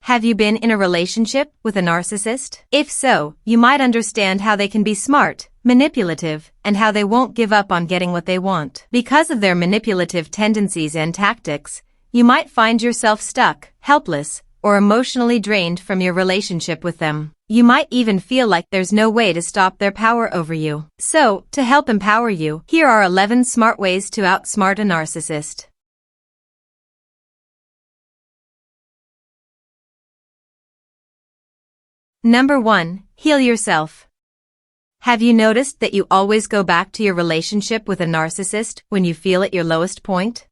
Have you been in a relationship with a narcissist? If so, you might understand how they can be smart, manipulative, and how they won't give up on getting what they want. Because of their manipulative tendencies and tactics, you might find yourself stuck, helpless, or emotionally drained from your relationship with them. You might even feel like there's no way to stop their power over you. So, to help empower you, here are 11 smart ways to outsmart a narcissist. Number 1. Heal yourself. Have you noticed that you always go back to your relationship with a narcissist when you feel at your lowest point?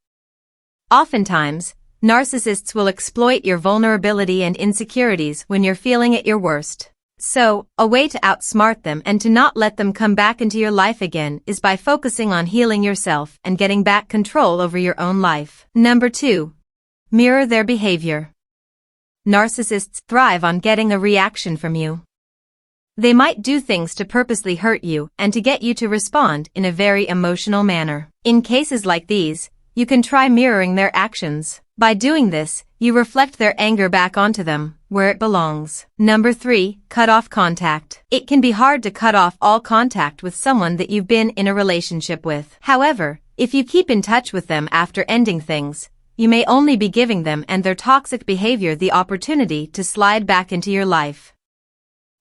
Oftentimes, narcissists will exploit your vulnerability and insecurities when you're feeling at your worst. So, a way to outsmart them and to not let them come back into your life again is by focusing on healing yourself and getting back control over your own life. Number 2. Mirror their behavior. Narcissists thrive on getting a reaction from you. They might do things to purposely hurt you and to get you to respond in a very emotional manner. In cases like these, you can try mirroring their actions. By doing this, you reflect their anger back onto them, where it belongs. Number 3. Cut off contact. It can be hard to cut off all contact with someone that you've been in a relationship with. However, if you keep in touch with them after ending things, you may only be giving them and their toxic behavior the opportunity to slide back into your life.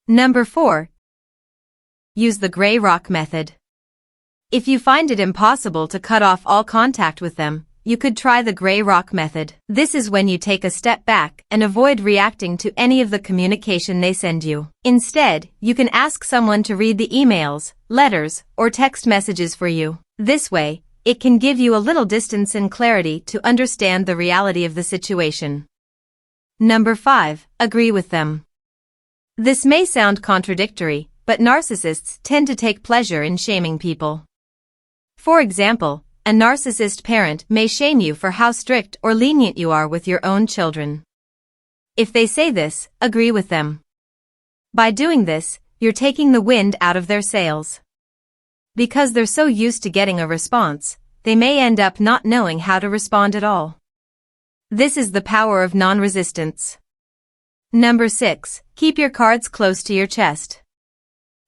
Number 4. Use the gray rock method. If you find it impossible to cut off all contact with them, you could try the gray rock method. This is when you take a step back and avoid reacting to any of the communication they send you. Instead, you can ask someone to read the emails, letters, or text messages for you. This way, it can give you a little distance and clarity to understand the reality of the situation. Number 5. Agree with them. This may sound contradictory, but narcissists tend to take pleasure in shaming people. For example, a narcissist parent may shame you for how strict or lenient you are with your own children. If they say this, agree with them. By doing this, you're taking the wind out of their sails. Because they're so used to getting a response, they may end up not knowing how to respond at all. This is the power of non-resistance. Number 6. Keep your cards close to your chest.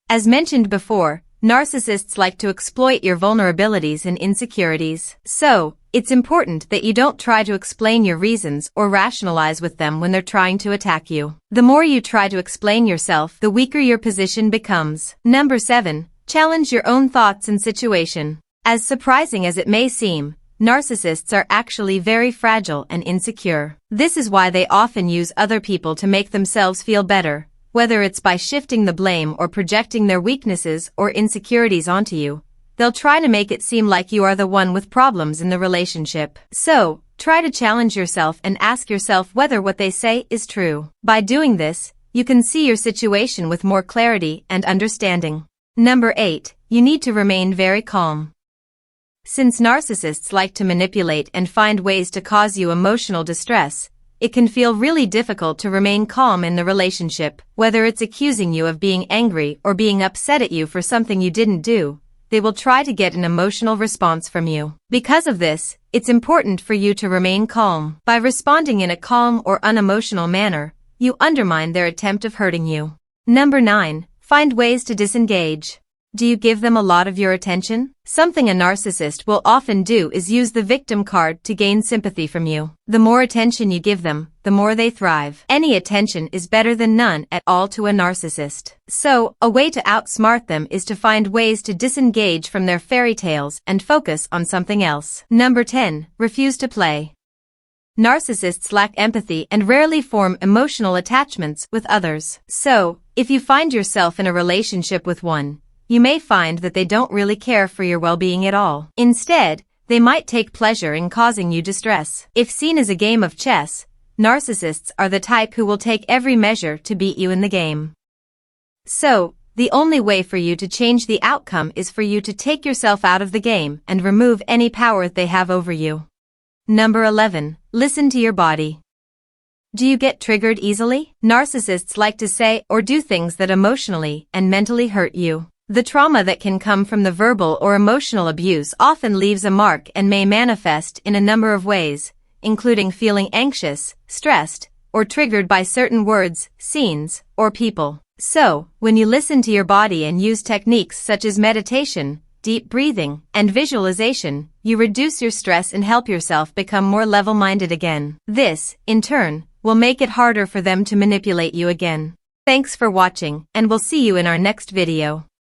As mentioned before, narcissists like to exploit your vulnerabilities and insecurities. So, it's important that you don't try to explain your reasons or rationalize with them when they're trying to attack you. The more you try to explain yourself, the weaker your position becomes. Number 7. Challenge your own thoughts and situation. As surprising as it may seem, narcissists are actually very fragile and insecure. This is why they often use other people to make themselves feel better, whether it's by shifting the blame or projecting their weaknesses or insecurities onto you. They'll try to make it seem like you are the one with problems in the relationship. So, try to challenge yourself and ask yourself whether what they say is true. By doing this, you can see your situation with more clarity and understanding. Number 8. You need to remain very calm. Since narcissists like to manipulate and find ways to cause you emotional distress, it can feel really difficult to remain calm in the relationship. Whether it's accusing you of being angry or being upset at you for something you didn't do, they will try to get an emotional response from you. Because of this, it's important for you to remain calm. By responding in a calm or unemotional manner, you undermine their attempt of hurting you. Number 9. Find ways to disengage. Do you give them a lot of your attention? Something a narcissist will often do is use the victim card to gain sympathy from you. The more attention you give them, the more they thrive. Any attention is better than none at all to a narcissist. So, a way to outsmart them is to find ways to disengage from their fairy tales and focus on something else. Number 10. Refuse to play. Narcissists lack empathy and rarely form emotional attachments with others. So, if you find yourself in a relationship with one, you may find that they don't really care for your well-being at all. Instead, they might take pleasure in causing you distress. If seen as a game of chess, narcissists are the type who will take every measure to beat you in the game. So, the only way for you to change the outcome is for you to take yourself out of the game and remove any power they have over you. Number 11. Listen to your body. Do you get triggered easily? Narcissists like to say or do things that emotionally and mentally hurt you. The trauma that can come from the verbal or emotional abuse often leaves a mark and may manifest in a number of ways, including feeling anxious, stressed, or triggered by certain words, scenes, or people. So, when you listen to your body and use techniques such as meditation, deep breathing, and visualization, you reduce your stress and help yourself become more level-minded again. This, in turn, will make it harder for them to manipulate you again. Thanks for watching, and we'll see you in our next video.